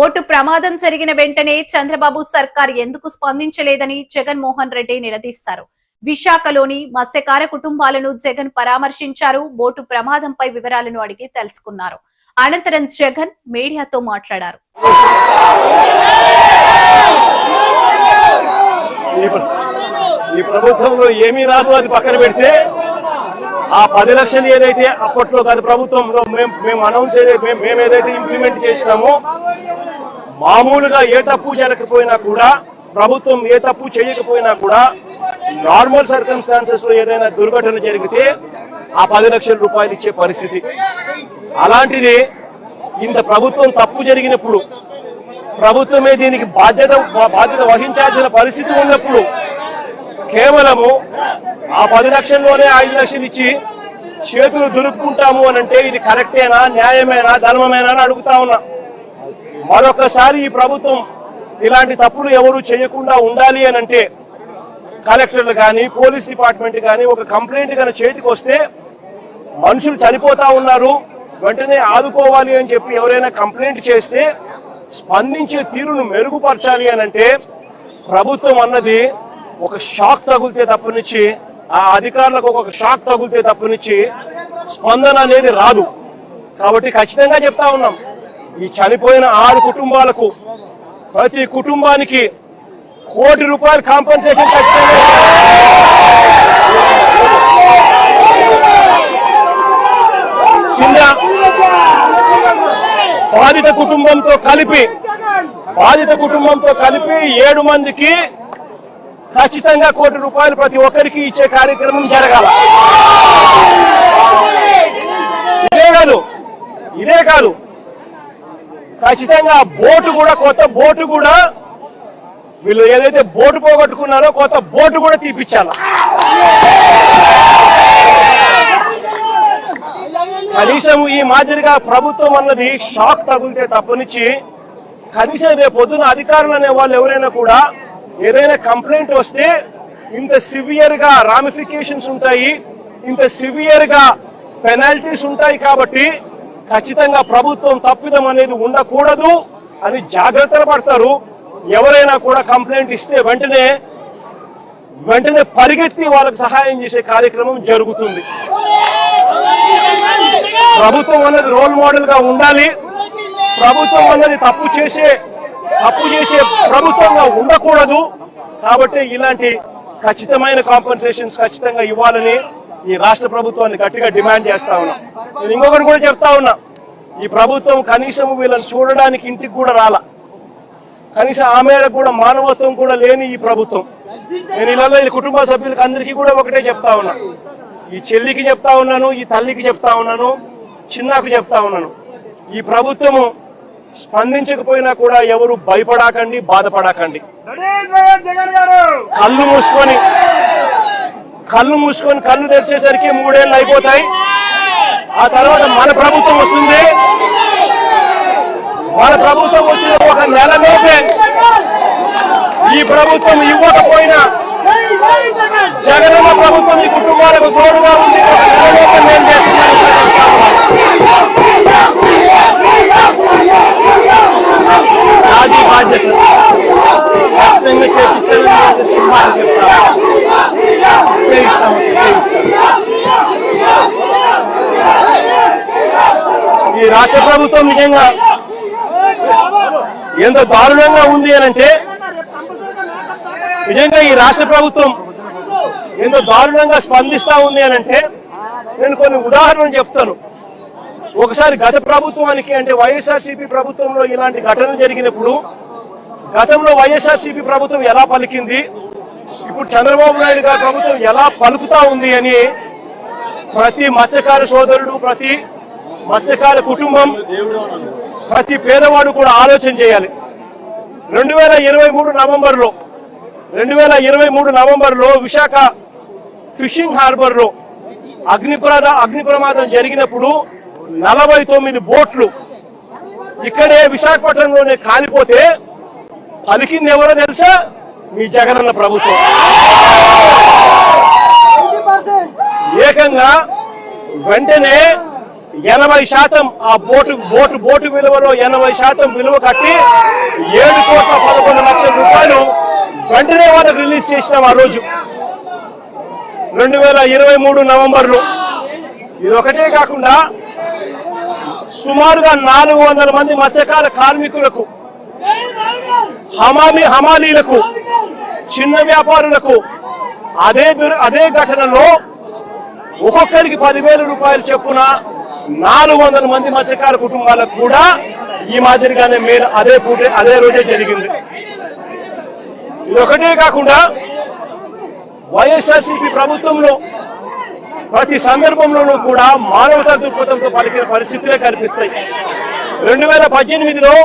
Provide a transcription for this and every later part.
Boat ప్రమాదం జరిగిన వెంటనే చంద్రబాబు సర్కార్ ఎందుకు స్పందించలేదని జగన్మోహన్ రెడ్డి నిలదీశారు. విశాఖలోని మత్స్యకార కుటుంబాలను జగన్ పరామర్శించారు. బోటు ప్రమాదంపై వివరాలను అడిగి తెలుసుకున్నారు. అనంతరం జగన్ మీడియాతో మాట్లాడారు. ఈ ప్రభుత్వంలో ఏమీ రాదు, అది పక్కన పెడితే ఆ 10 లక్షలు ఏదైతే అప్పట్లో గత ప్రభుత్వంలో మేము అనౌన్స్ మేము ఏదైతే ఇంప్లిమెంట్ చేసినామో, మామూలుగా ఏ తప్పు జరగకపోయినా కూడా, ప్రభుత్వం ఏ తప్పు చేయకపోయినా కూడా, నార్మల్ సర్కమ్స్టాన్సెస్ లో ఏదైనా దుర్ఘటన జరిగితే ఆ 10 లక్షల రూపాయలు ఇచ్చే పరిస్థితి. అలాంటిది ఇంత ప్రభుత్వం తప్పు జరిగినప్పుడు, ప్రభుత్వమే దీనికి బాధ్యత వహించాల్సిన పరిస్థితి ఉన్నప్పుడు కేవలము ఆ 10 లక్షల్లోనే 5 లక్షలు ఇచ్చి చేతులు దులుపుకుంటాము అని అంటే ఇది కరెక్టేనా, న్యాయమేనా, ధర్మమేనా అని అడుగుతా ఉన్నా. మరొకసారి ఈ ప్రభుత్వం ఇలాంటి తప్పులు ఎవరు చేయకుండా ఉండాలి అని అంటే కలెక్టర్లు కానీ, పోలీస్ డిపార్ట్మెంట్ కానీ ఒక కంప్లైంట్ కనుక చేతికి వస్తే, మనుషులు చనిపోతా ఉన్నారు, వెంటనే ఆదుకోవాలి అని చెప్పి ఎవరైనా కంప్లైంట్ చేస్తే స్పందించే తీరును మెరుగుపరచాలి అని అంటే ప్రభుత్వం అన్నది ఒక షాక్ తగిలితే తప్పనిచ్చి, ఆ అధికారులకు ఒక షాక్ తగిలితే తప్పనిచ్చి స్పందన అనేది రాదు. కాబట్టి ఖచ్చితంగా చెప్తా ఉన్నాం, ఈ చనిపోయిన 6 కుటుంబాలకు ప్రతి కుటుంబానికి ₹1 కోటి కాంపెన్సేషన్ ఖచ్చితంగా. చిన్న బాధిత కుటుంబంతో కలిపి 7 మందికి ఖచ్చితంగా ₹1 కోటి ప్రతి ఒక్కరికి ఇచ్చే కార్యక్రమం జరగాల. ఇదే కాదు ఖచ్చితంగా బోటు కూడా, కొత్త బోటు కూడా, వీళ్ళు ఏదైతే బోటు పోగొట్టుకున్నారో కొత్త బోటు కూడా తీపిచ్చాల. కనీసం ఈ మాదిరిగా ప్రభుత్వం అన్నది షాక్ తగిలితే తప్పనిచ్చి, కనీసం రేపు పొద్దున అధికారులు అనే వాళ్ళు ఎవరైనా కూడా ఏదైనా కంప్లైంట్ వస్తే ఇంత సివియర్ గా రామిఫికేషన్స్ ఉంటాయి, ఇంత సివియర్ గా పెనాల్టీస్ ఉంటాయి. కాబట్టి ఖచ్చితంగా ప్రభుత్వం తప్పిదం అనేది ఉండకూడదు అని జాగ్రత్తలు పడతారు. ఎవరైనా కూడా కంప్లైంట్ ఇస్తే వెంటనే పరిగెత్తి వాళ్ళకి సహాయం చేసే కార్యక్రమం జరుగుతుంది. ప్రభుత్వం అన్నది రోల్ మోడల్ గా ఉండాలి. ప్రభుత్వం అన్నది తప్పు చేసే ప్రభుత్వంగా ఉండకూడదు. కాబట్టి ఇలాంటి ఖచ్చితమైన కాంపెన్సేషన్స్ ఖచ్చితంగా ఇవ్వాలని ఈ రాష్ట్ర ప్రభుత్వాన్ని గట్టిగా డిమాండ్ చేస్తా ఉన్నా. నేను ఇంకొకటి కూడా చెప్తా ఉన్నా, ఈ ప్రభుత్వం కనీసం వీళ్ళని చూడడానికి ఇంటికి కూడా రాలా. కనీసం ఆమె కూడా మానవత్వం కూడా లేని ఈ ప్రభుత్వం. నేను ఇలా ఈ కుటుంబ సభ్యులకు అందరికీ కూడా ఒకటే చెప్తా ఉన్నా, ఈ చెల్లికి చెప్తా ఉన్నాను, ఈ తల్లికి చెప్తా ఉన్నాను, చిన్నకు చెప్తా ఉన్నాను, ఈ ప్రభుత్వము స్పందించకపోయినా కూడా ఎవరు భయపడకండి, బాధపడకండి. కళ్ళు మూసుకొని కళ్ళు తెరిచేసరికి 3 ఏళ్ళు అయిపోతాయి. ఆ తర్వాత మన ప్రభుత్వం వస్తుంది. మన ప్రభుత్వం వచ్చిన 1 నెలలోపే ఈ ప్రభుత్వం ఇవ్వకపోయినా జగనన్న ప్రభుత్వం ఈ కుటుంబాలకు తోడుగా ఉంది. 1 నెలలోపే మేము చేస్తున్నాం. అది బాధ్యత ఖచ్చితంగా చేయిస్తాము. ఈ రాష్ట్ర ప్రభుత్వం నిజంగా ఎంత దారుణంగా ఉంది అని అంటే, నిజంగా ఈ రాష్ట్ర ప్రభుత్వం ఎంత దారుణంగా స్పందిస్తా ఉంది అని అంటే, నేను కొన్ని ఉదాహరణలు చెప్తాను. ఒకసారి గత ప్రభుత్వానికి అంటే వైఎస్ఆర్సీపీ ప్రభుత్వంలో ఇలాంటి ఘటనలు జరిగినప్పుడు గతంలో వైఎస్ఆర్సీపీ ప్రభుత్వం ఎలా పలికింది, ఇప్పుడు చంద్రబాబు నాయుడు గారి ప్రభుత్వం ఎలా పలుకుతా ఉంది అని ప్రతి మత్స్యకార సోదరుడు, ప్రతి మత్స్యకార కుటుంబం, ప్రతి పేదవాడు కూడా ఆలోచన చేయాలి. 2023 నవంబర్లో విశాఖ ఫిషింగ్ హార్బర్ లో అగ్ని ప్రమాదం జరిగినప్పుడు 49 బోట్లు ఇక్కడే విశాఖపట్నంలోనే కాలిపోతే పలికింది ఎవరో తెలుసా? మీ జగనన్న ప్రభుత్వం. ఏకంగా వెంటనే 80% ఆ బోటు విలువలో 80% విలువ కట్టి 7,11,00,000 రూపాయలు వెంటనే వాళ్ళకి రిలీజ్ చేసినాం ఆ రోజు 2023 నవంబర్లో. ఇది ఒకటే కాకుండా సుమారుగా 400 మంది మత్స్యకార కార్మికులకు, హమాలీలకు, చిన్న వ్యాపారులకు అదే ఘటనలో ఒక్కొక్కరికి 10,000 రూపాయలు చొప్పున 400 మంది మత్స్యకార కుటుంబాలకు కూడా ఈ మాదిరిగానే మేలు అదే రోజే జరిగింది. ఇది ఒకటే కాకుండా వైఎస్ఆర్సీపీ ప్రభుత్వంలో ప్రతి సందర్భంలోనూ కూడా మానవతా దృక్పథంతో పలికిన పరిస్థితులే కనిపిస్తాయి. 2018లో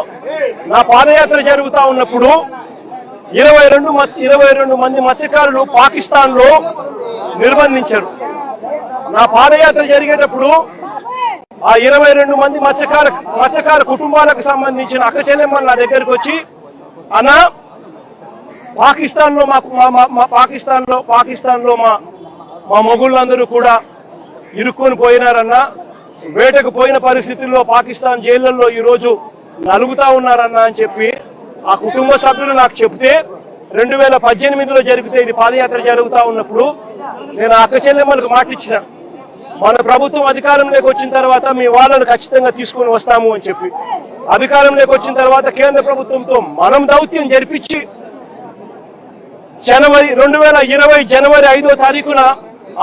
నా పాదయాత్ర జరుగుతూ ఉన్నప్పుడు 22 మంది మత్స్యకారులు పాకిస్తాన్ లో నిర్బంధించారు. నా పాదయాత్ర జరిగేటప్పుడు ఆ 22 మంది మత్స్యకార కుటుంబాలకు సంబంధించిన అక్క చెల్లెమ్మలు నా దగ్గరకు వచ్చి, అన్న పాకిస్తాన్ లో మా మొగుళ్ళందరూ కూడా ఇరుక్కొని పోయినారన్నా, వేటకు పోయిన పరిస్థితుల్లో పాకిస్తాన్ జైళ్లలో ఈరోజు నలుగుతా ఉన్నారన్నా అని చెప్పి ఆ కుటుంబ సభ్యులు నాకు చెప్తే 2018లో జరిగితే ఇది పాదయాత్ర జరుగుతూ ఉన్నప్పుడు నేను ఆ అక్క చెల్లెమ్మలకు మాటిచ్చిన, మన ప్రభుత్వం అధికారంలోకి వచ్చిన తర్వాత మీ వాళ్ళను ఖచ్చితంగా తీసుకొని వస్తాము అని చెప్పి. అధికారంలోకి వచ్చిన తర్వాత కేంద్ర ప్రభుత్వంతో మనం దౌత్యం జరిపించి 2020 జనవరి 5వ తారీఖున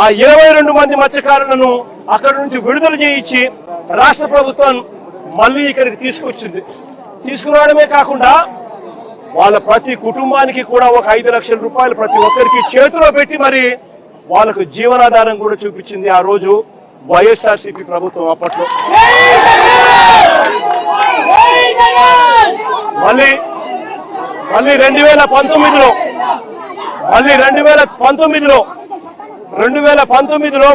ఆ 22 మంది మత్స్యకారులను అక్కడి నుంచి విడుదల చేయించి రాష్ట్ర ప్రభుత్వం మళ్ళీ ఇక్కడికి తీసుకొచ్చింది. తీసుకురావడమే కాకుండా వాళ్ళ ప్రతి కుటుంబానికి కూడా ఒక 5 లక్షల రూపాయలు ప్రతి ఒక్కరికి చేతిలో పెట్టి మరి వాళ్ళకు జీవనాధారం కూడా చూపించింది ఆ రోజు వైఎస్ఆర్సీపీ ప్రభుత్వం. అప్పట్లో మళ్ళీ 2019లో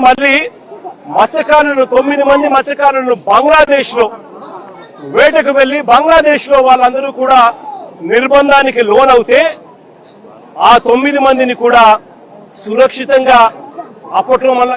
మళ్ళీ మత్స్యకారులను 9 మంది మత్స్యకారులను బంగ్లాదేశ్ లో వేటకు వెళ్లి బంగ్లాదేశ్ లో వాళ్ళందరూ కూడా నిర్బంధానికి లోనవుతే ఆ 9 మందిని కూడా సురక్షితంగా అప్పట్లో మళ్ళీ